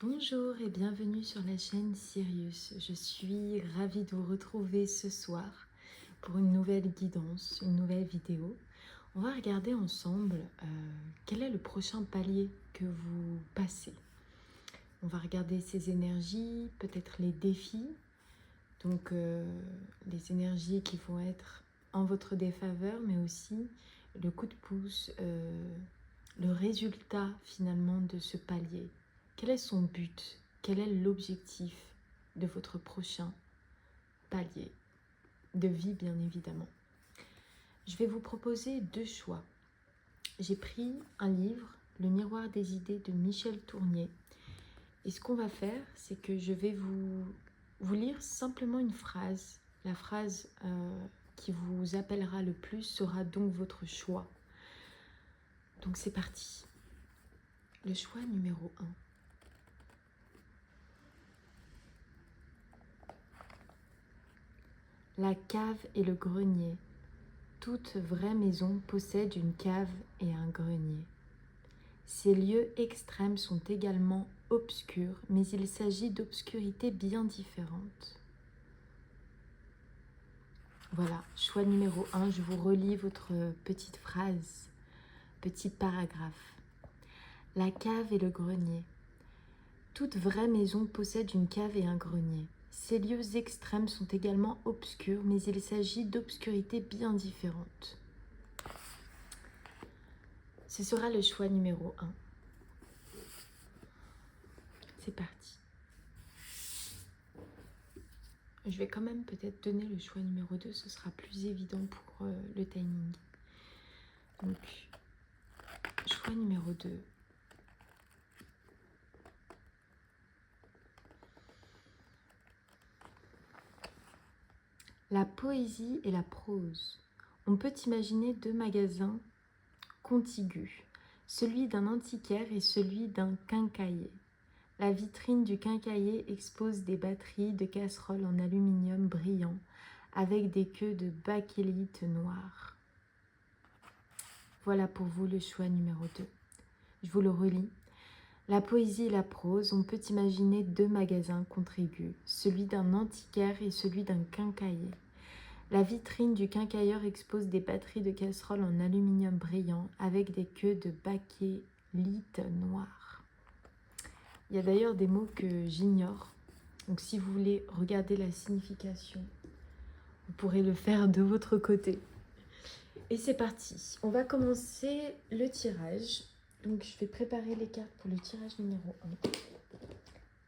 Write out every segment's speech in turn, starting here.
Bonjour et bienvenue sur la chaîne Sirius. Je suis ravie de vous retrouver ce soir pour une nouvelle guidance, une nouvelle vidéo. On va regarder ensemble quel est le prochain palier que vous passez. On va regarder ces énergies, peut-être les défis, donc les énergies qui vont être en votre défaveur, mais aussi le coup de pouce, le résultat finalement de ce palier. Quel est son but? Quel est l'objectif de votre prochain palier de vie, bien évidemment? Je vais vous proposer deux choix. J'ai pris un livre, Le miroir des idées de Michel Tournier. Et ce qu'on va faire, c'est que je vais vous lire simplement une phrase. La phrase qui vous appellera le plus sera donc votre choix. Donc c'est parti. Le choix numéro 1. La cave et le grenier. Toute vraie maison possède une cave et un grenier. Ces lieux extrêmes sont également obscurs, mais il s'agit d'obscurités bien différentes. Voilà, choix numéro 1, je vous relis votre petite phrase, petit paragraphe. La cave et le grenier. Toute vraie maison possède une cave et un grenier. Ces lieux extrêmes sont également obscurs, mais il s'agit d'obscurités bien différentes. Ce sera le choix numéro 1. C'est parti. Je vais quand même peut-être donner le choix numéro 2, ce sera plus évident pour le timing. Donc, choix numéro 2. La poésie et la prose. On peut imaginer deux magasins contigus, celui d'un antiquaire et celui d'un quincaillier. La vitrine du quincaillier expose des batteries de casseroles en aluminium brillant avec des queues de bakélite noire. Voilà pour vous le choix numéro 2. Je vous le relis. La poésie et la prose, on peut imaginer deux magasins contigus, celui d'un antiquaire et celui d'un quincaillier. La vitrine du quincailleur expose des batteries de casseroles en aluminium brillant avec des queues de bakélite noire. Il y a d'ailleurs des mots que j'ignore, donc si vous voulez regarder la signification, vous pourrez le faire de votre côté. Et c'est parti, on va commencer le tirage. Donc je vais préparer les cartes pour le tirage numéro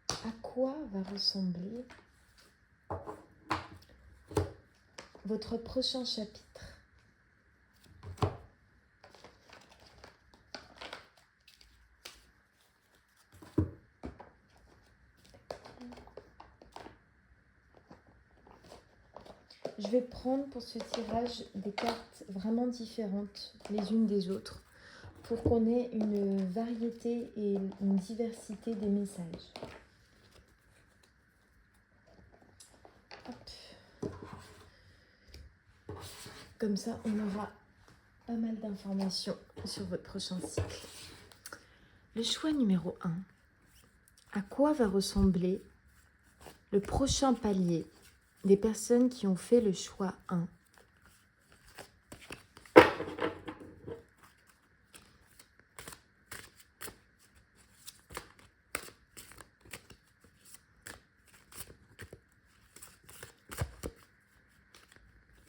1. À quoi va ressembler votre prochain chapitre? Je vais prendre pour ce tirage des cartes vraiment différentes les unes des autres pour qu'on ait une variété et une diversité des messages. Hop. Comme ça, on aura pas mal d'informations sur votre prochain cycle. Le choix numéro 1. À quoi va ressembler le prochain palier des personnes qui ont fait le choix 1?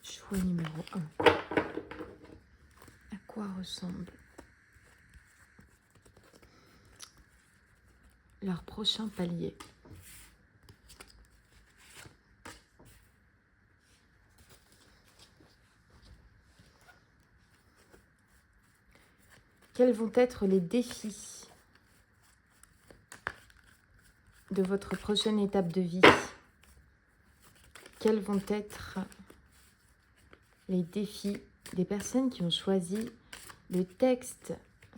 Choix numéro 1. À quoi ressemble leur prochain palier? Quels vont être les défis de votre prochaine étape de vie? Quels vont être les défis des personnes qui ont choisi le texte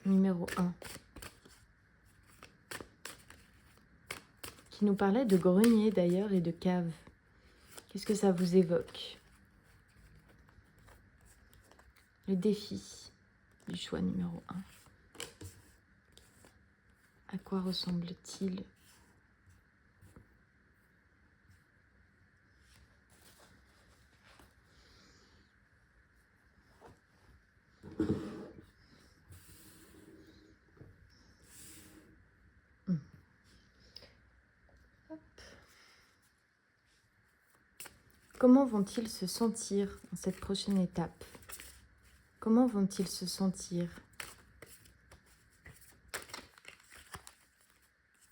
numéro 1, qui nous parlait de grenier d'ailleurs et de cave? Qu'est-ce que ça vous évoque? Le défi du choix numéro 1. À quoi ressemble-t-il Comment vont-ils se sentir dans cette prochaine étape? Comment vont-ils se sentir?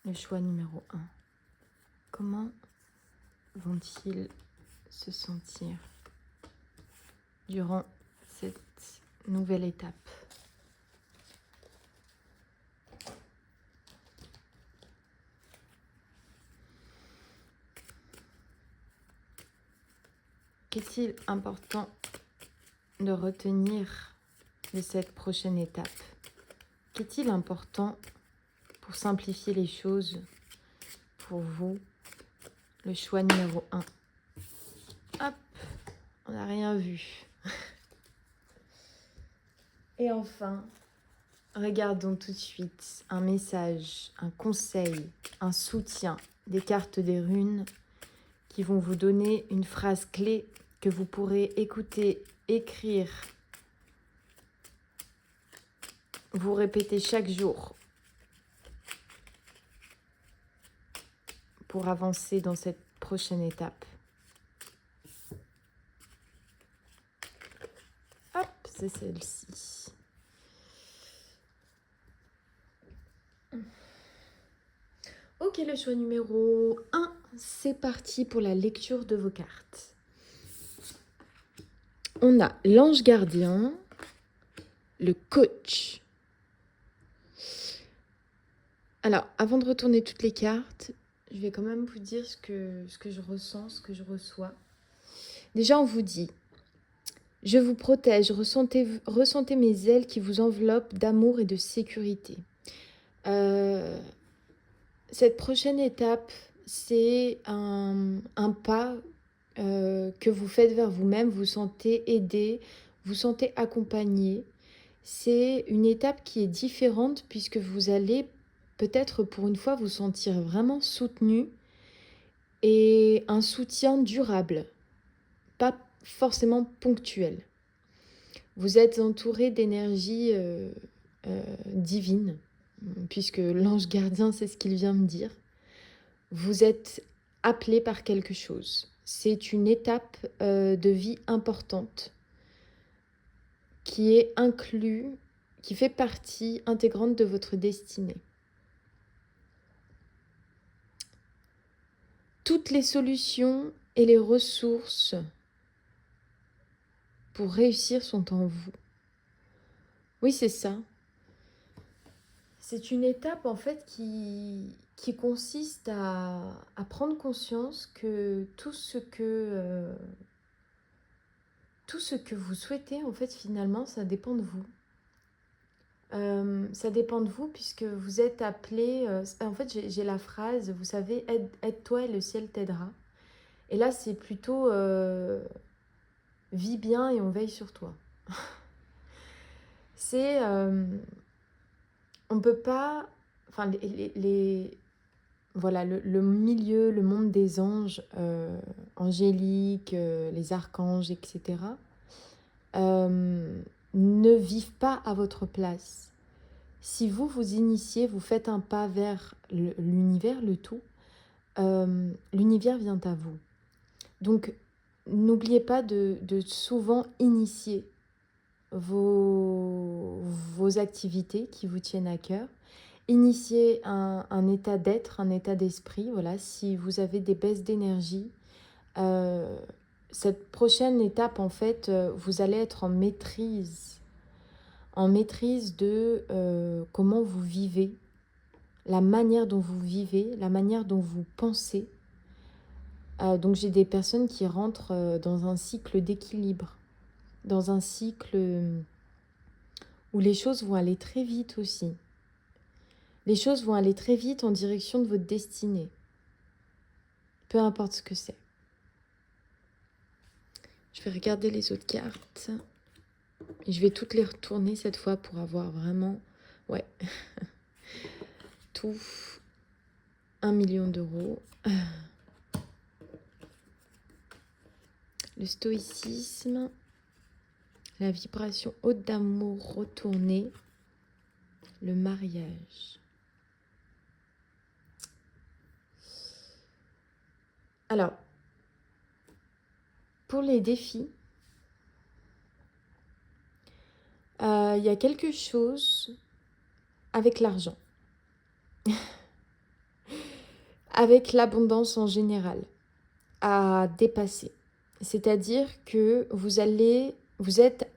Le choix numéro 1. Comment vont-ils se sentir durant cette nouvelle étape? Qu'est-il important de retenir de cette prochaine étape? Qu'est-il important pour simplifier les choses pour vous? Le choix numéro 1. Hop, on n'a rien vu. Et enfin, regardons tout de suite un message, un conseil, un soutien des cartes des runes qui vont vous donner une phrase clé que vous pourrez écouter, écrire, vous répéter chaque jour pour avancer dans cette prochaine étape. Hop, c'est celle-ci. Ok, le choix numéro 1, c'est parti pour la lecture de vos cartes. On a l'ange gardien, le coach. Alors, avant de retourner toutes les cartes, je vais quand même vous dire ce que je ressens, ce que je reçois. Déjà, on vous dit, je vous protège, ressentez mes ailes qui vous enveloppent d'amour et de sécurité. Cette prochaine étape, c'est un pas que vous faites vers vous-même, vous sentez aidé, vous sentez accompagné. C'est une étape qui est différente puisque vous allez peut-être pour une fois vous sentir vraiment soutenu et un soutien durable, pas forcément ponctuel. Vous êtes entouré d'énergie divine, puisque l'ange gardien, c'est ce qu'il vient me dire. Vous êtes appelé par quelque chose. C'est une étape de vie importante qui est inclue, qui fait partie intégrante de votre destinée. Toutes les solutions et les ressources pour réussir sont en vous. Oui, c'est ça. C'est une étape en fait qui consiste à prendre conscience que tout ce que vous souhaitez, en fait, finalement, ça dépend de vous. Ça dépend de vous puisque vous êtes appelé... en fait, j'ai la phrase, vous savez, aide-toi et le ciel t'aidera. Et là, c'est plutôt vis bien et on veille sur toi. C'est... on peut pas... Enfin, voilà, le milieu, le monde des anges, angéliques, les archanges, etc., ne vivent pas à votre place. Si vous vous initiez, vous faites un pas vers l'univers, le tout, l'univers vient à vous. Donc, n'oubliez pas de souvent initier vos activités qui vous tiennent à cœur. Initier un état d'être, un état d'esprit. Voilà, si vous avez des baisses d'énergie, cette prochaine étape, en fait, vous allez être en maîtrise de comment vous vivez, la manière dont vous vivez, la manière dont vous pensez. Donc j'ai des personnes qui rentrent dans un cycle d'équilibre, dans un cycle où les choses vont aller très vite aussi. Les choses vont aller très vite en direction de votre destinée. Peu importe ce que c'est. Je vais regarder les autres cartes. Et je vais toutes les retourner cette fois pour avoir vraiment... Ouais. Tout. 1 million d'euros. Le stoïcisme. La vibration haute d'amour retournée. Le mariage. Alors, pour les défis, il y a quelque chose avec l'argent, avec l'abondance en général, à dépasser. C'est-à-dire que vous êtes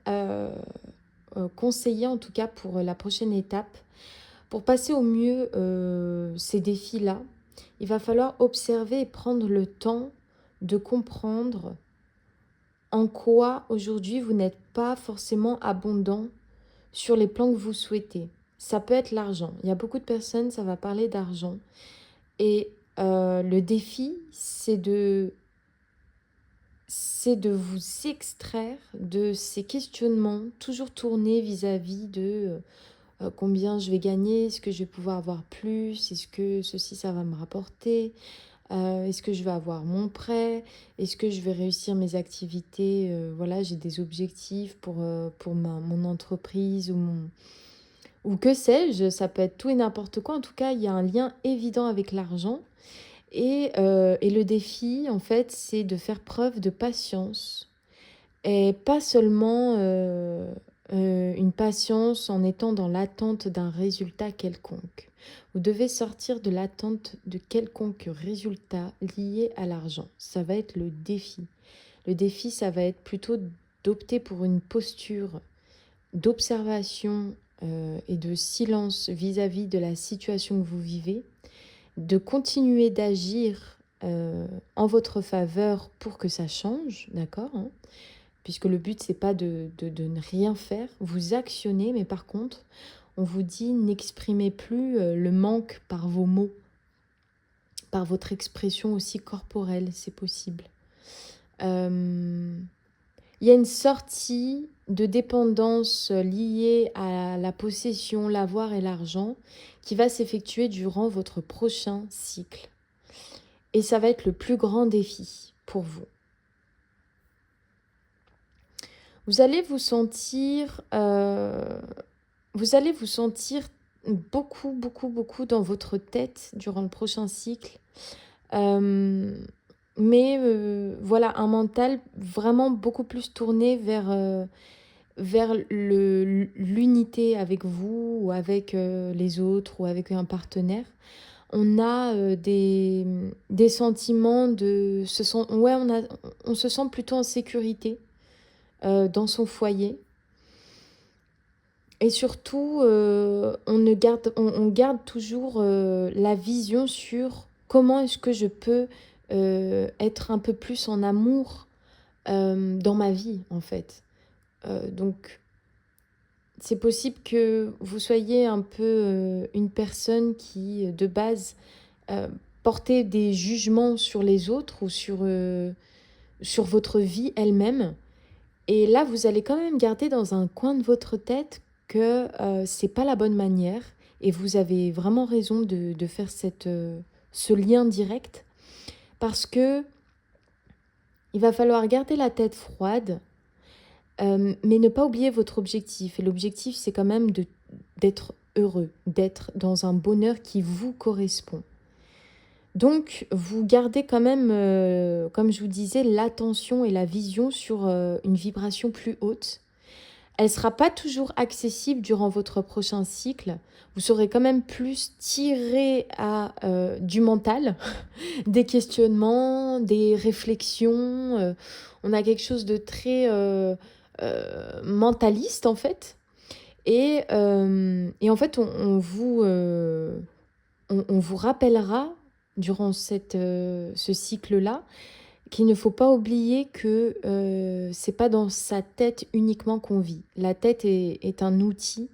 conseillé en tout cas pour la prochaine étape. Pour passer au mieux ces défis-là, il va falloir observer et prendre le temps de comprendre en quoi aujourd'hui vous n'êtes pas forcément abondant sur les plans que vous souhaitez. Ça peut être l'argent. Il y a beaucoup de personnes, ça va parler d'argent. Et le défi, c'est de vous extraire de ces questionnements toujours tournés vis-à-vis de combien je vais gagner, est-ce que je vais pouvoir avoir plus, est-ce que ceci, ça va me rapporter, est-ce que je vais avoir mon prêt, est-ce que je vais réussir mes activités, voilà, j'ai des objectifs pour mon entreprise ou que sais-je, ça peut être tout et n'importe quoi. En tout cas, il y a un lien évident avec l'argent. Et le défi, en fait, c'est de faire preuve de patience. Et pas seulement une patience en étant dans l'attente d'un résultat quelconque. Vous devez sortir de l'attente de quelconque résultat lié à l'argent. Ça va être le défi. Le défi, ça va être plutôt d'opter pour une posture d'observation et de silence vis-à-vis de la situation que vous vivez, de continuer d'agir en votre faveur pour que ça change, d'accord, hein, puisque le but, c'est pas de ne rien faire, vous actionnez, mais par contre, on vous dit n'exprimez plus le manque par vos mots, par votre expression aussi corporelle, c'est possible. Il y a une sortie de dépendance liée à la possession, l'avoir et l'argent qui va s'effectuer durant votre prochain cycle. Et ça va être le plus grand défi pour vous. Vous allez vous sentir beaucoup, beaucoup, beaucoup dans votre tête durant le prochain cycle. Mais voilà, un mental vraiment beaucoup plus tourné vers l'unité avec vous ou avec les autres ou avec un partenaire. On a des sentiments de... on se sent plutôt en sécurité dans son foyer. Et surtout, on garde toujours la vision sur comment est-ce que je peux être un peu plus en amour dans ma vie, en fait. Donc, c'est possible que vous soyez un peu une personne qui, de base, portait des jugements sur les autres ou sur votre vie elle-même. Et là, vous allez quand même garder dans un coin de votre tête que c'est pas la bonne manière. Et vous avez vraiment raison de faire ce lien direct. Parce que il va falloir garder la tête froide, mais ne pas oublier votre objectif. Et l'objectif, c'est quand même d'être heureux, d'être dans un bonheur qui vous correspond. Donc, vous gardez quand même, comme je vous disais, l'attention et la vision sur une vibration plus haute. Elle ne sera pas toujours accessible durant votre prochain cycle. Vous serez quand même plus tiré à du mental, des questionnements, des réflexions. On a quelque chose de très mentaliste en fait. Et en fait, on vous rappellera durant ce cycle-là qu'il ne faut pas oublier que c'est pas dans sa tête uniquement qu'on vit. La tête est un outil.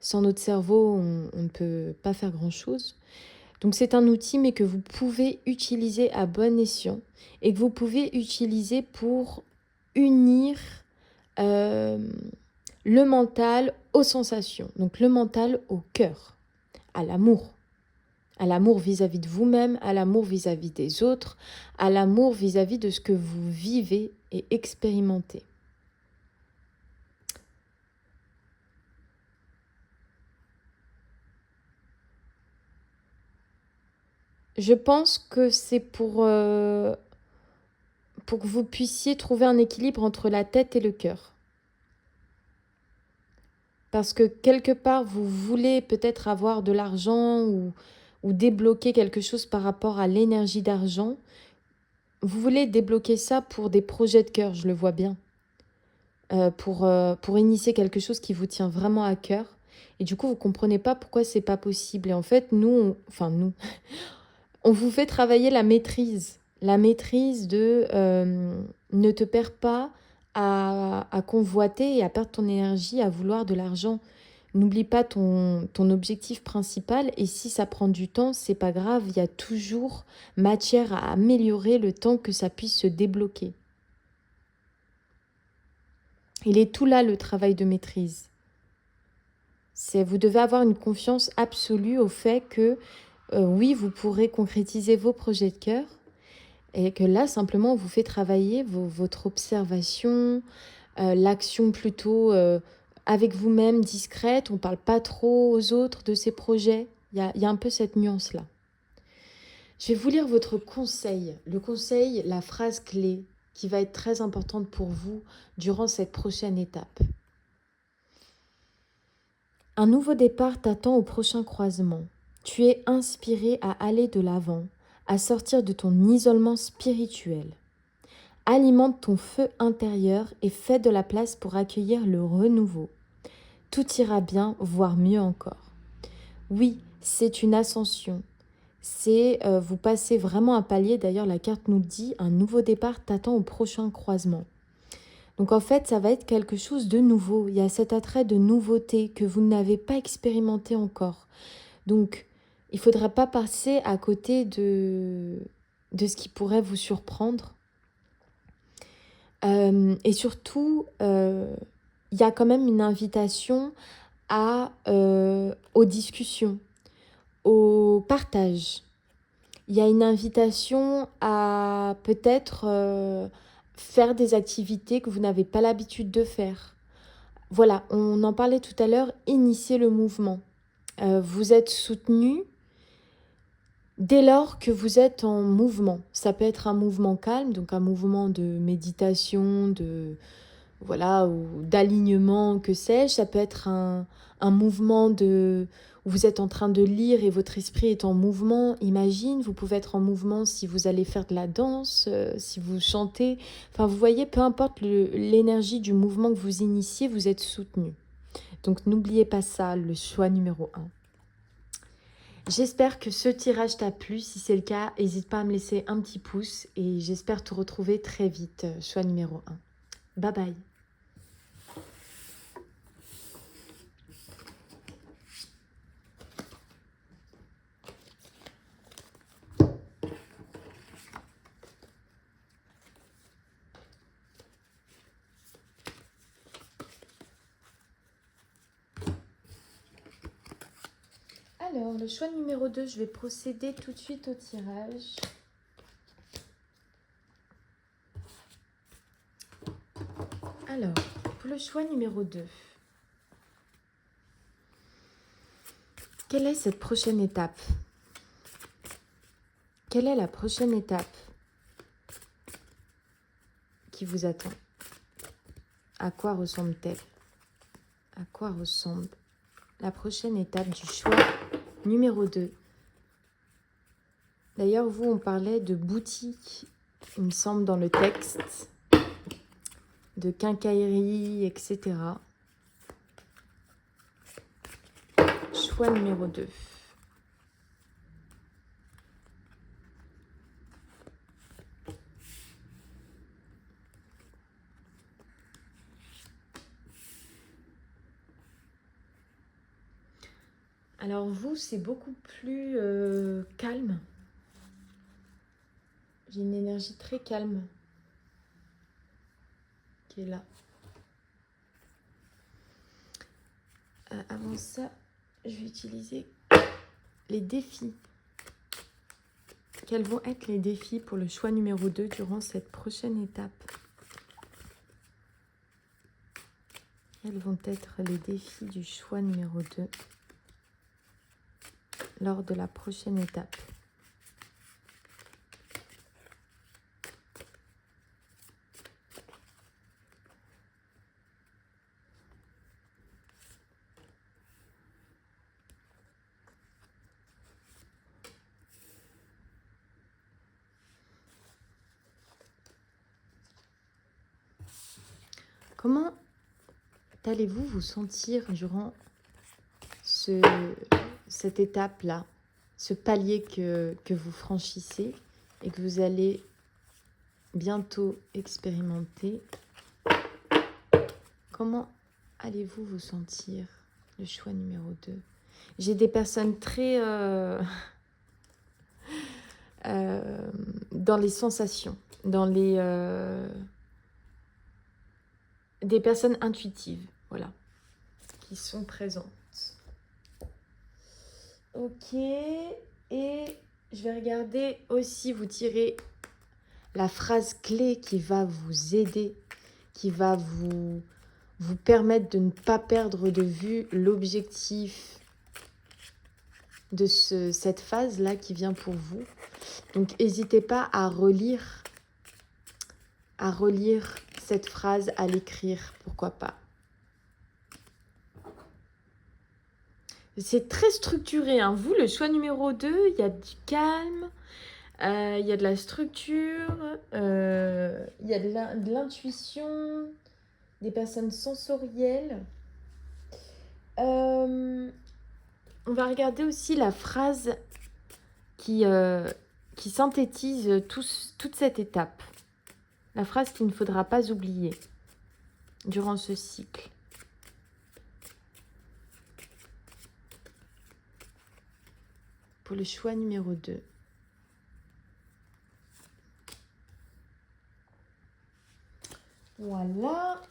Sans notre cerveau, on ne peut pas faire grand-chose. Donc c'est un outil, mais que vous pouvez utiliser à bon escient et que vous pouvez utiliser pour unir euh, le mental aux sensations. Donc le mental au cœur, à l'amour. À l'amour vis-à-vis de vous-même, à l'amour vis-à-vis des autres, à l'amour vis-à-vis de ce que vous vivez et expérimentez. Je pense que c'est pour que vous puissiez trouver un équilibre entre la tête et le cœur. Parce que quelque part, vous voulez peut-être avoir de l'argent ou débloquer quelque chose par rapport à l'énergie d'argent. Vous voulez débloquer ça pour des projets de cœur, je le vois bien. Pour initier quelque chose qui vous tient vraiment à cœur. Et du coup, vous ne comprenez pas pourquoi c'est pas possible. Et en fait, nous, on vous fait travailler la maîtrise. La maîtrise de ne te perds pas à convoiter et à perdre ton énergie à vouloir de l'argent. N'oublie pas ton objectif principal et si ça prend du temps, c'est pas grave, il y a toujours matière à améliorer le temps que ça puisse se débloquer. Il est tout là le travail de maîtrise. Vous devez avoir une confiance absolue au fait que oui, vous pourrez concrétiser vos projets de cœur et que là, simplement, on vous fait travailler votre observation, l'action plutôt avec vous-même discrète. On ne parle pas trop aux autres de ces projets. Il y a un peu cette nuance-là. Je vais vous lire votre conseil. Le conseil, la phrase clé qui va être très importante pour vous durant cette prochaine étape. Un nouveau départ t'attend au prochain croisement. Tu es inspiré à aller de l'avant, à sortir de ton isolement spirituel. Alimente ton feu intérieur et fais de la place pour accueillir le renouveau. Tout ira bien, voire mieux encore. Oui, c'est une ascension. Vous passez vraiment un palier, d'ailleurs la carte nous le dit, un nouveau départ t'attend au prochain croisement. Donc en fait, ça va être quelque chose de nouveau. Il y a cet attrait de nouveauté que vous n'avez pas expérimenté encore. Donc, il ne faudra pas passer à côté de ce qui pourrait vous surprendre. Et surtout, il y a quand même une invitation aux discussions, au partage. Il y a une invitation à peut-être faire des activités que vous n'avez pas l'habitude de faire. Voilà, on en parlait tout à l'heure, initier le mouvement. Vous êtes soutenu dès lors que vous êtes en mouvement. Ça peut être un mouvement calme, donc un mouvement de méditation, ou d'alignement, que sais-je. Ça peut être un mouvement où vous êtes en train de lire et votre esprit est en mouvement. Imagine, vous pouvez être en mouvement si vous allez faire de la danse, si vous chantez. Enfin, vous voyez, peu importe l'énergie du mouvement que vous initiez, vous êtes soutenu. Donc, n'oubliez pas ça, le choix numéro 1. J'espère que ce tirage t'a plu. Si c'est le cas, n'hésite pas à me laisser un petit pouce et j'espère te retrouver très vite. Choix numéro 1. Bye bye. Alors, le choix numéro 2, je vais procéder tout de suite au tirage. Alors, pour le choix numéro 2, quelle est cette prochaine étape? Quelle est la prochaine étape qui vous attend? À quoi ressemble-t-elle? À quoi ressemble la prochaine étape du choix numéro 2? D'ailleurs, on parlait de boutique, il me semble, dans le texte, de quincaillerie, etc. Choix numéro 2. Alors vous, c'est beaucoup plus calme. J'ai une énergie très calme qui est là. Avant ça, je vais utiliser les défis. Quels vont être les défis pour le choix numéro 2 durant cette prochaine étape? Quels vont être les défis du choix numéro 2 lors de la prochaine étape? Comment allez-vous vous sentir durant cette étape-là, ce palier que vous franchissez et que vous allez bientôt expérimenter? Comment allez-vous vous sentir? Le choix numéro 2. J'ai des personnes très dans les sensations, dans les des personnes intuitives, voilà, qui sont présentes. Ok, et je vais regarder aussi, vous tirer la phrase clé qui va vous aider, qui va vous permettre de ne pas perdre de vue l'objectif de cette phase-là qui vient pour vous. Donc, n'hésitez pas à relire cette phrase, à l'écrire, pourquoi pas. C'est très structuré, hein. Vous, le choix numéro 2, il y a du calme, il y a de la structure, il y a de l'intuition, des personnes sensorielles. On va regarder aussi la phrase qui synthétise toute cette étape. La phrase qu'il ne faudra pas oublier durant ce cycle. Pour le choix numéro 2. Voilà.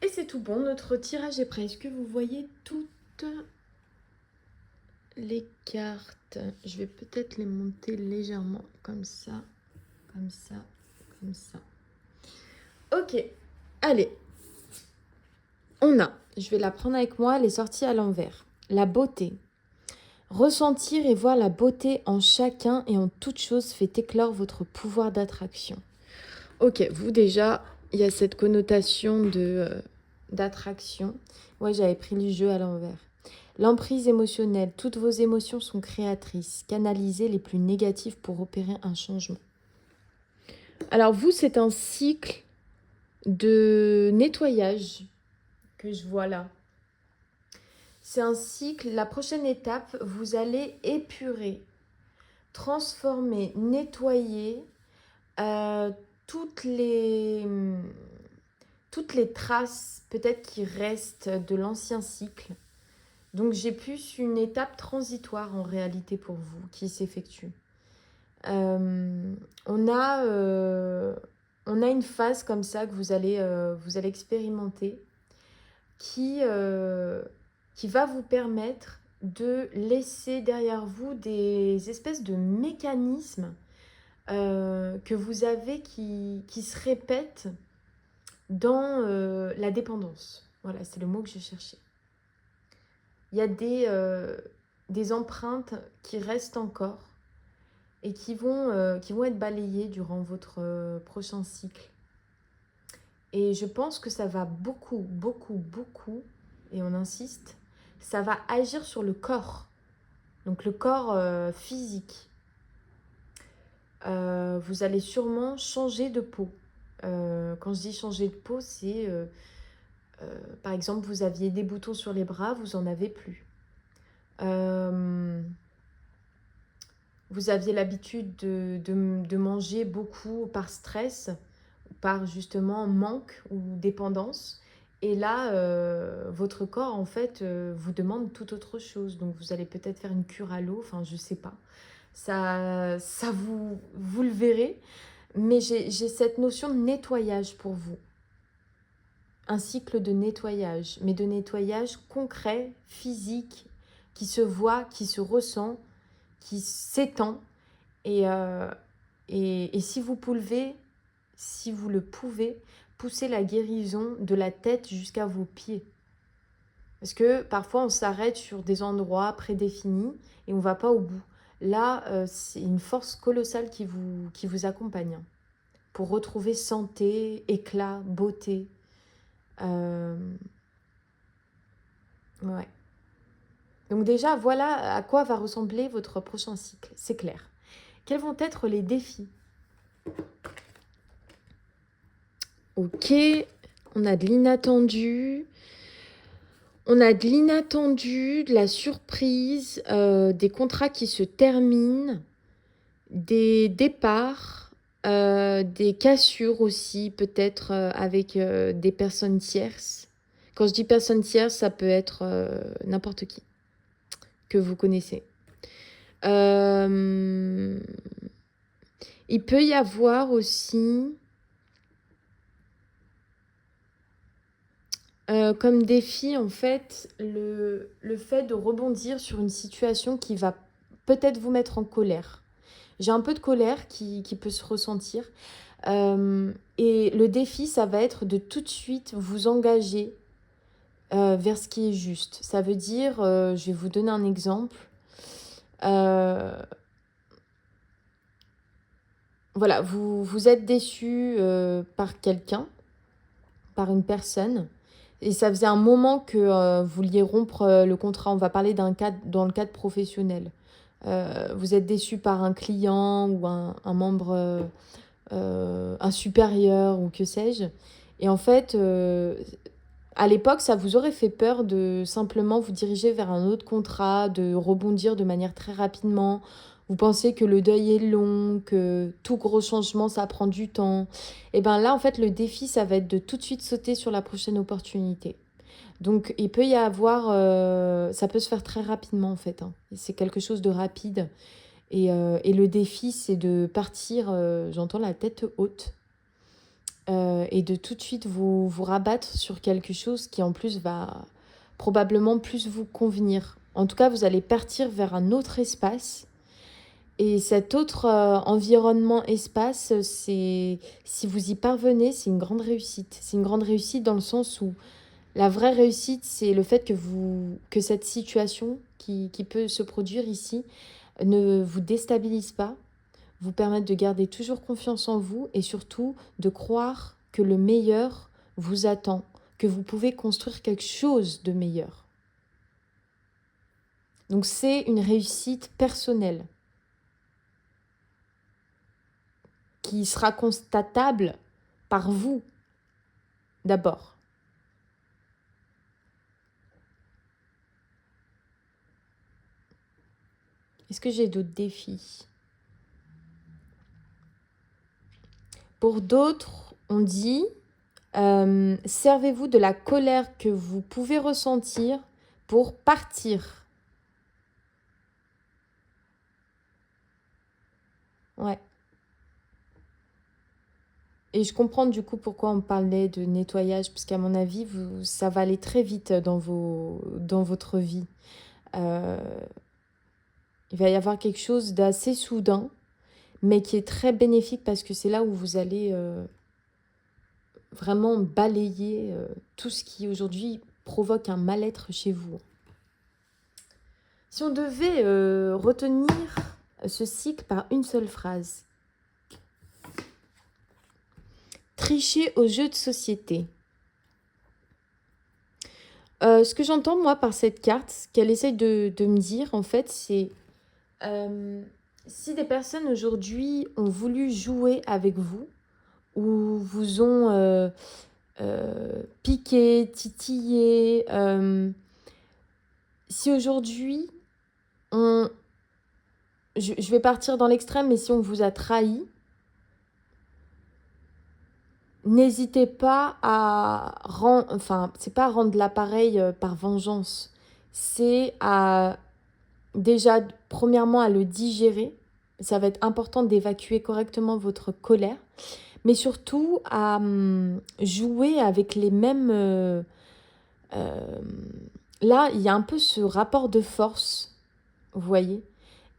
Et c'est tout bon, notre tirage est prêt. Est-ce que vous voyez toutes les cartes? Je vais peut-être les monter légèrement, comme ça, comme ça, comme ça. Ok, allez. Je vais la prendre avec moi, elle est sortie à l'envers. La beauté. Ressentir et voir la beauté en chacun et en toute chose fait éclore votre pouvoir d'attraction. Ok, vous déjà, il y a cette connotation d'attraction. Ouais, j'avais pris le jeu à l'envers. L'emprise émotionnelle. Toutes vos émotions sont créatrices. Canalisez les plus négatives pour opérer un changement. Alors vous, c'est un cycle de nettoyage que je vois là. C'est un cycle, la prochaine étape, vous allez épurer, transformer, nettoyer toutes les traces peut-être qui restent de l'ancien cycle. Donc j'ai plus une étape transitoire en réalité pour vous qui s'effectue. On a une phase comme ça que vous allez expérimenter qui va vous permettre de laisser derrière vous des espèces de mécanismes que vous avez qui se répètent dans la dépendance. Voilà, c'est le mot que je cherchais. Il y a des empreintes qui restent encore et qui vont être balayées durant votre prochain cycle. Et je pense que ça va beaucoup, et on insiste, ça va agir sur le corps. Donc le corps physique. Vous allez sûrement changer de peau. Quand je dis changer de peau, c'est par exemple, vous aviez des boutons sur les bras, vous n'en avez plus. Vous aviez l'habitude de manger beaucoup par stress, par justement manque ou dépendance. Et là, votre corps, en fait, vous demande tout autre chose. Donc, vous allez peut-être faire une cure à l'eau, enfin, je ne sais pas. Ça vous le verrez. Mais j'ai cette notion de nettoyage pour vous. Un cycle de nettoyage, mais de nettoyage concret, physique, qui se voit, qui se ressent, qui s'étend. Et si vous le pouvez, poussez la guérison de la tête jusqu'à vos pieds. Parce que parfois, on s'arrête sur des endroits prédéfinis et on ne va pas au bout. Là, c'est une force colossale qui vous accompagne pour retrouver santé, éclat, beauté. Ouais. Donc déjà, voilà à quoi va ressembler votre prochain cycle, c'est clair. Quels vont être les défis? Ok, on a de l'inattendu. On a de l'inattendu, de la surprise, des contrats qui se terminent, des départs, des cassures aussi, peut-être avec des personnes tierces. Quand je dis personnes tierces, ça peut être n'importe qui que vous connaissez. Il peut y avoir aussi comme défi, en fait, le fait de rebondir sur une situation qui va peut-être vous mettre en colère. J'ai un peu de colère qui peut se ressentir. Et le défi, ça va être de tout de suite vous engager vers ce qui est juste. Ça veut dire, je vais vous donner un exemple. Voilà, vous êtes déçu par quelqu'un, par une personne. Et ça faisait un moment que vous vouliez rompre le contrat. On va parler dans le cadre professionnel. Vous êtes déçu par un client ou un membre, un supérieur ou que sais-je. Et en fait, à l'époque, ça vous aurait fait peur de simplement vous diriger vers un autre contrat, de rebondir de manière très rapidement. Vous pensez que le deuil est long, que tout gros changement, ça prend du temps. Et bien là, en fait, le défi, ça va être de tout de suite sauter sur la prochaine opportunité. Donc, il peut y avoir... ça peut se faire très rapidement, en fait. Hein. C'est quelque chose de rapide. Et le défi, c'est de partir, j'entends la tête haute, et de tout de suite vous rabattre sur quelque chose qui, en plus, va probablement plus vous convenir. En tout cas, vous allez partir vers un autre espace. Et cet autre environnement, espace, si vous y parvenez, c'est une grande réussite. C'est une grande réussite dans le sens où la vraie réussite, c'est le fait que cette situation qui peut se produire ici ne vous déstabilise pas, vous permette de garder toujours confiance en vous et surtout de croire que le meilleur vous attend, que vous pouvez construire quelque chose de meilleur. Donc c'est une réussite personnelle qui sera constatable par vous d'abord. Est-ce que j'ai d'autres défis ? Pour d'autres, on dit servez-vous de la colère que vous pouvez ressentir pour partir. Ouais. Et je comprends du coup pourquoi on parlait de nettoyage, parce qu'à mon avis, ça va aller très vite dans votre vie. Il va y avoir quelque chose d'assez soudain, mais qui est très bénéfique parce que c'est là où vous allez vraiment balayer tout ce qui aujourd'hui provoque un mal-être chez vous. Si on devait retenir ce cycle par une seule phrase, tricher aux jeux de société. Ce que j'entends moi par cette carte, ce qu'elle essaye de me dire en fait, c'est si des personnes aujourd'hui ont voulu jouer avec vous ou vous ont piqué, titillé, si aujourd'hui je vais partir dans l'extrême, mais si on vous a trahi, n'hésitez pas à c'est pas rendre l'appareil par vengeance, c'est à déjà, premièrement, à le digérer. Ça va être important d'évacuer correctement votre colère, mais surtout à jouer avec les mêmes... là, il y a un peu ce rapport de force, vous voyez.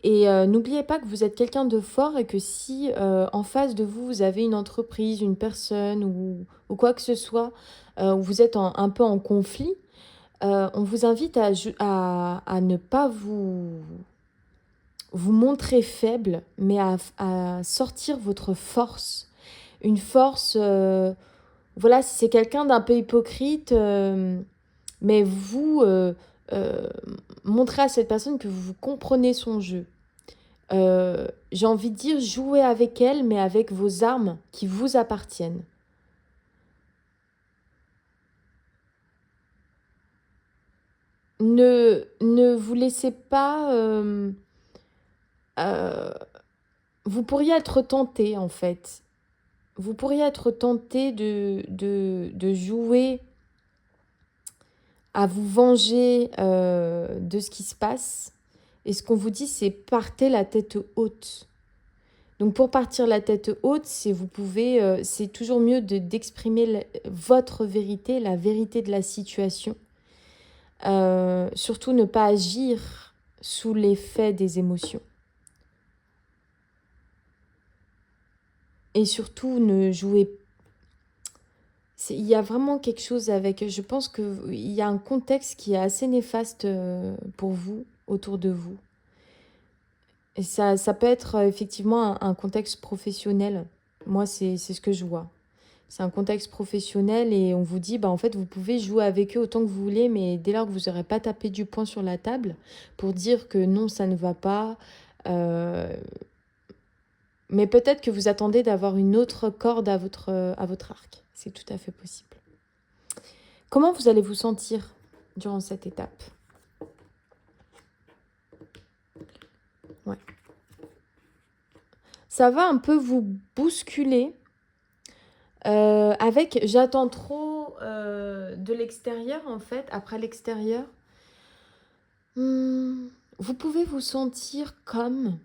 Et n'oubliez pas que vous êtes quelqu'un de fort et que si en face de vous, vous avez une entreprise, une personne ou quoi que ce soit, où vous êtes un peu en conflit, on vous invite à ne pas vous montrer faible, mais à sortir votre force. Une force, voilà, si c'est quelqu'un d'un peu hypocrite, mais vous montrez à cette personne que vous comprenez son jeu. J'ai envie de dire, jouez avec elle, mais avec vos armes qui vous appartiennent. ne vous laissez pas... vous pourriez être tenté, en fait. Vous pourriez être tenté de jouer à vous venger de ce qui se passe. Et ce qu'on vous dit, c'est partez la tête haute. Donc pour partir la tête haute, c'est toujours mieux d'exprimer votre vérité, la vérité de la situation. Surtout ne pas agir sous l'effet des émotions. Et surtout ne jouez pas. Il y a vraiment quelque chose avec... Je pense qu'il y a un contexte qui est assez néfaste pour vous, autour de vous. Et ça peut être effectivement un contexte professionnel. Moi, c'est ce que je vois. C'est un contexte professionnel et on vous dit, en fait, vous pouvez jouer avec eux autant que vous voulez, mais dès lors que vous n'aurez pas tapé du poing sur la table pour dire que non, ça ne va pas... mais peut-être que vous attendez d'avoir une autre corde à votre arc. C'est tout à fait possible. Comment vous allez vous sentir durant cette étape? Ouais. Ça va un peu vous bousculer avec « j'attends trop de l'extérieur » en fait, après l'extérieur. Vous pouvez vous sentir comme...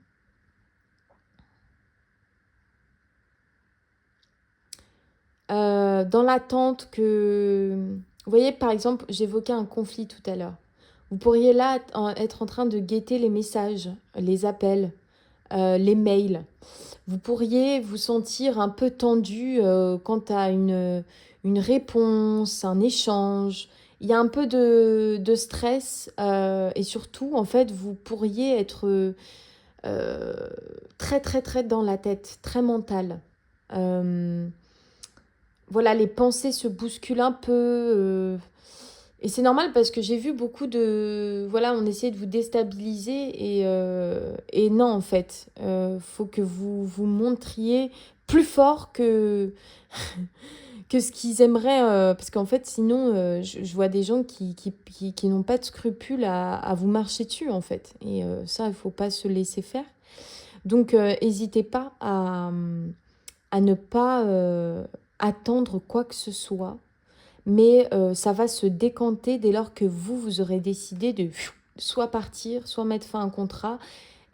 dans l'attente que... Vous voyez, par exemple, j'évoquais un conflit tout à l'heure. Vous pourriez là être en train de guetter les messages, les appels, les mails. Vous pourriez vous sentir un peu tendu quant à une réponse, un échange. Il y a un peu de stress et surtout, en fait, vous pourriez être très, très, très dans la tête, très mental. Voilà, les pensées se bousculent un peu. Et c'est normal parce que j'ai vu beaucoup de... Voilà, on essayait de vous déstabiliser et non, en fait. Faut que vous vous montriez plus fort que, que ce qu'ils aimeraient. Parce qu'en fait, sinon, je vois des gens qui n'ont pas de scrupules à vous marcher dessus, en fait. Et ça, il ne faut pas se laisser faire. Donc, n'hésitez pas à ne pas attendre quoi que ce soit. Mais ça va se décanter dès lors que vous aurez décidé de soit partir, soit mettre fin à un contrat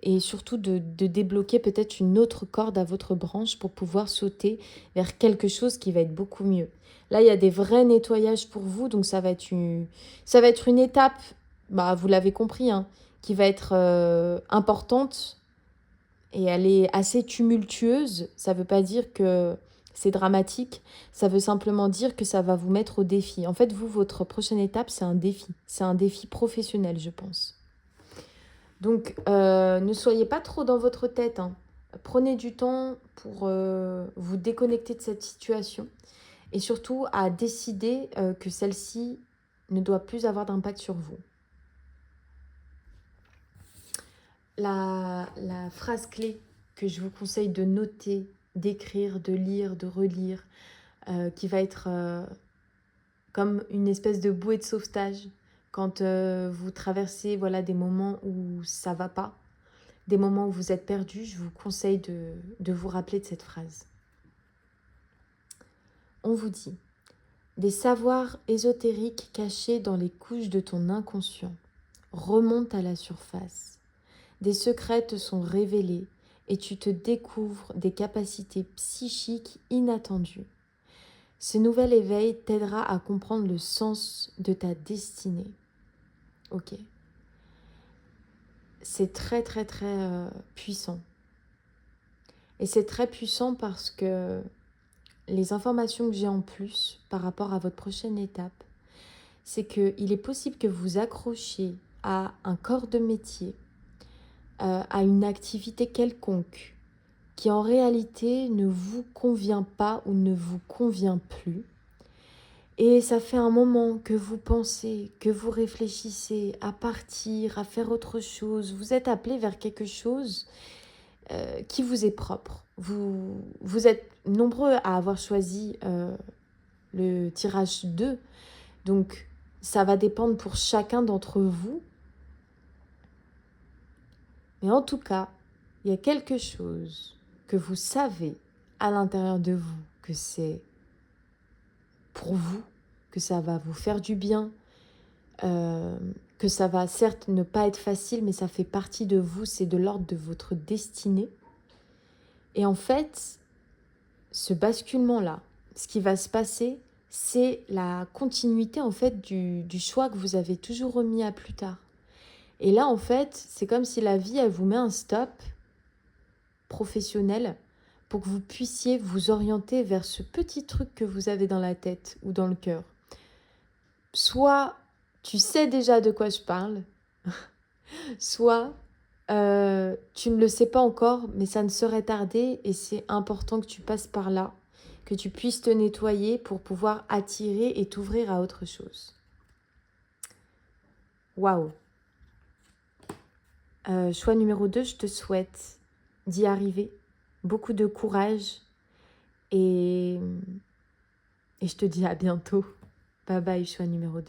et surtout de débloquer peut-être une autre corde à votre branche pour pouvoir sauter vers quelque chose qui va être beaucoup mieux. Là, il y a des vrais nettoyages pour vous, donc ça va être une étape, vous l'avez compris, hein, qui va être importante et elle est assez tumultueuse. Ça ne veut pas dire que c'est dramatique, ça veut simplement dire que ça va vous mettre au défi. En fait, votre prochaine étape, c'est un défi. C'est un défi professionnel, je pense. Donc, ne soyez pas trop dans votre tête, hein. Prenez du temps pour vous déconnecter de cette situation et surtout à décider que celle-ci ne doit plus avoir d'impact sur vous. La phrase clé que je vous conseille de noter, d'écrire, de lire, de relire, qui va être comme une espèce de bouée de sauvetage quand vous traversez des moments où ça va pas, des moments où vous êtes perdu, je vous conseille de vous rappeler de cette phrase. On vous dit « Des savoirs ésotériques cachés dans les couches de ton inconscient remontent à la surface. Des secrets te sont révélés et tu te découvres des capacités psychiques inattendues. Ce nouvel éveil t'aidera à comprendre le sens de ta destinée. » Ok. C'est très, très, très puissant. Et c'est très puissant parce que les informations que j'ai en plus par rapport à votre prochaine étape, c'est qu'il est possible que vous accrochiez à un corps de métier, à une activité quelconque, qui en réalité ne vous convient pas ou ne vous convient plus. Et ça fait un moment que vous pensez, que vous réfléchissez à partir, à faire autre chose. Vous êtes appelé vers quelque chose qui vous est propre. Vous êtes nombreux à avoir choisi le tirage 2. Donc, Ça va dépendre pour chacun d'entre vous. Mais en tout cas, il y a quelque chose que vous savez à l'intérieur de vous, que c'est pour vous, que ça va vous faire du bien, que ça va certes ne pas être facile, mais ça fait partie de vous, c'est de l'ordre de votre destinée. Et en fait, ce basculement-là, ce qui va se passer, c'est la continuité en fait du choix que vous avez toujours remis à plus tard. Et là, en fait, c'est comme si la vie, elle vous met un stop professionnel pour que vous puissiez vous orienter vers ce petit truc que vous avez dans la tête ou dans le cœur. Soit tu sais déjà de quoi je parle, soit tu ne le sais pas encore, mais ça ne saurait tarder et c'est important que tu passes par là, que tu puisses te nettoyer pour pouvoir attirer et t'ouvrir à autre chose. Waouh! Choix numéro 2, je te souhaite d'y arriver. Beaucoup de courage et je te dis à bientôt. Bye bye, choix numéro 2.